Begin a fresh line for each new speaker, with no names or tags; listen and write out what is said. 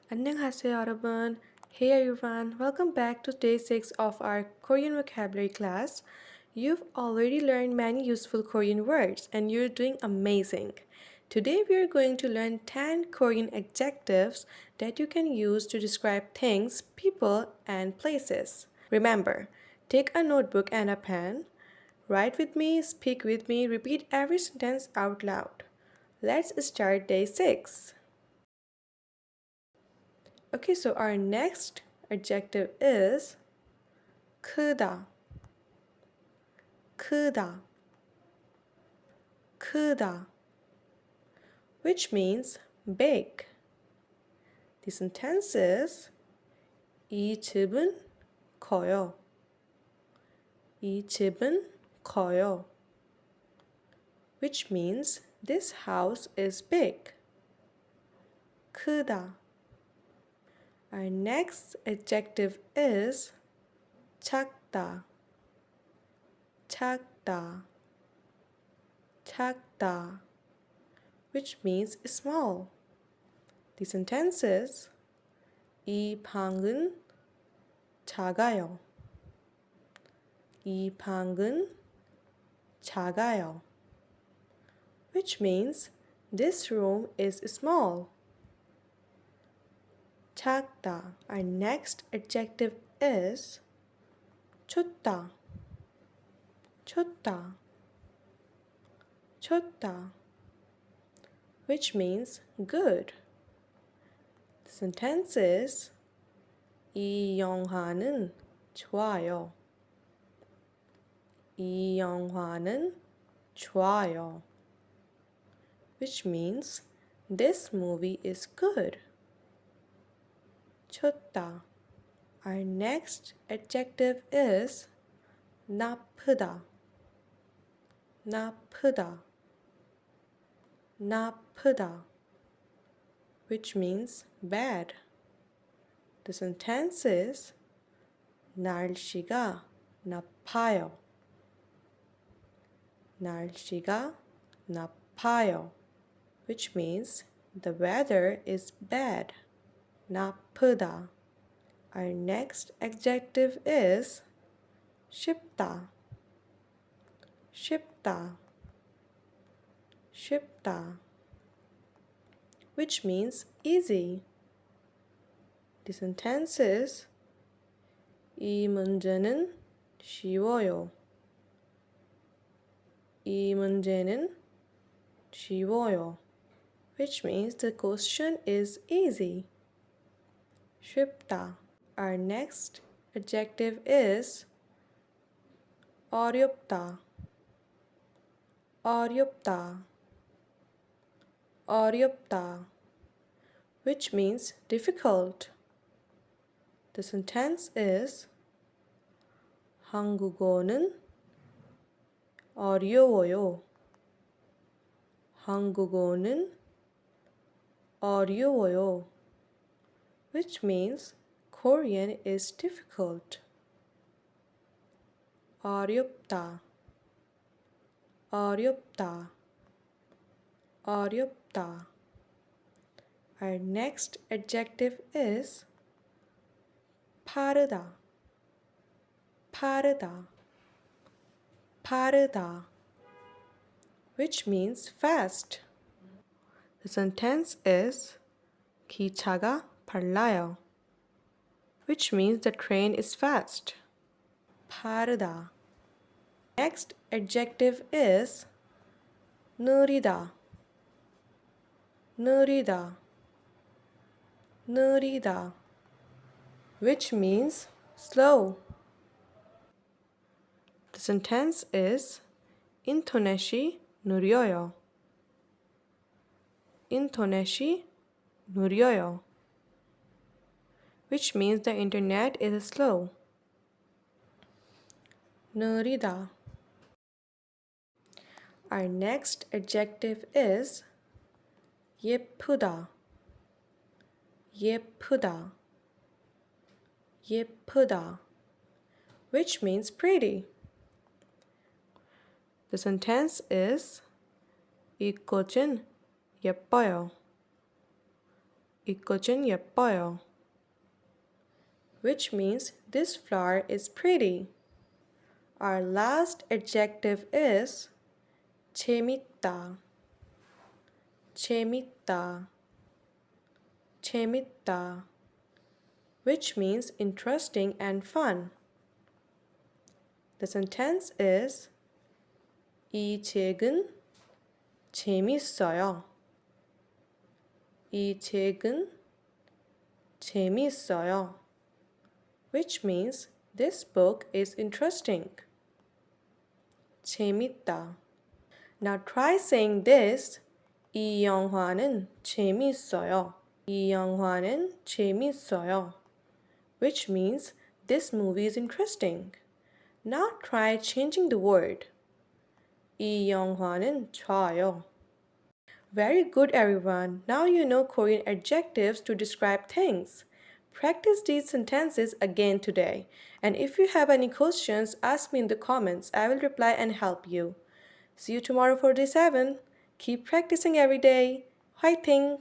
안녕하세요, 여러분. Hey everyone, welcome back to day 6 of our Korean vocabulary class. You've already learned many useful Korean words and you're doing amazing. Today we are going to learn 10 Korean adjectives that you can use to describe things, people, and places. Remember, take a notebook and a pen. Write with me, speak with me, repeat every sentence out loud. Let's start day 6. Okay, so our next adjective is 크다, 크다, 크다, which means big. The sentence is 이 집은 커요. 이 집은 커요, which means this house is big. 크다. Our next adjective is 작다, 작다, 작다, which means small. The sentence is 이 방은 작아요. 이 방은 작아요, which means this room is small. 작다. Our next adjective is 좋다, 좋다, 좋다, which means good. The sentence is 이 영화는 좋아요. 이 영화는 좋아요, which means this movie is good. 좋다. Our next adjective is 나쁘다, 나쁘다, 나쁘다, which means bad. The sentence is 날씨가 나빠요. 날씨가 나빠요, which means the weather is bad. 나쁘다. Our next adjective is 쉽다, 쉽다, 쉽다, which means easy. The sentence is 이 문제는 쉬워요. 이 문제는 쉬워요, which means the question is easy. 쉽다. Our next adjective is 어렵다, 어렵다, 어렵다, which means difficult. The sentence is 한국어는 어려워요. 한국어는 어려워요, which means Korean is difficult. 어렵다, 어렵다, 어렵다. Our next adjective is 빠르다, 빠르다, 빠르다, which means fast. The sentence is 기차가 빨라요, which means the train is fast. 빠르다. Next adjective is 느리다, 느리다, 느리다, which means slow. The sentence is 인터넷이 느려요. 인터넷이 느려요, which means the internet is slow. 느리다. Our next adjective is 예쁘다, 예쁘다, 예쁘다, which means pretty. The sentence is 이 꽃은 예뻐요. 이 꽃은 예뻐요. Which means this flower is pretty. Our last adjective is 재밌다. 재밌다. 재밌다. Which means interesting and fun. The sentence is 이 책은 재밌어요. 이 책은 재밌어요. Which means this book is interesting. 재밌다. Now try saying this. 이 영화는 재밌어요. 이 영화는 재밌어요. Which means this movie is interesting. Now try changing the word. 이 영화는 좋아요. Very good, everyone. Now you know Korean adjectives to describe things. Practice these sentences again today. And if you have any questions, ask me in the comments. I will reply and help you. See you tomorrow for day 7. Keep practicing every day. 화이팅!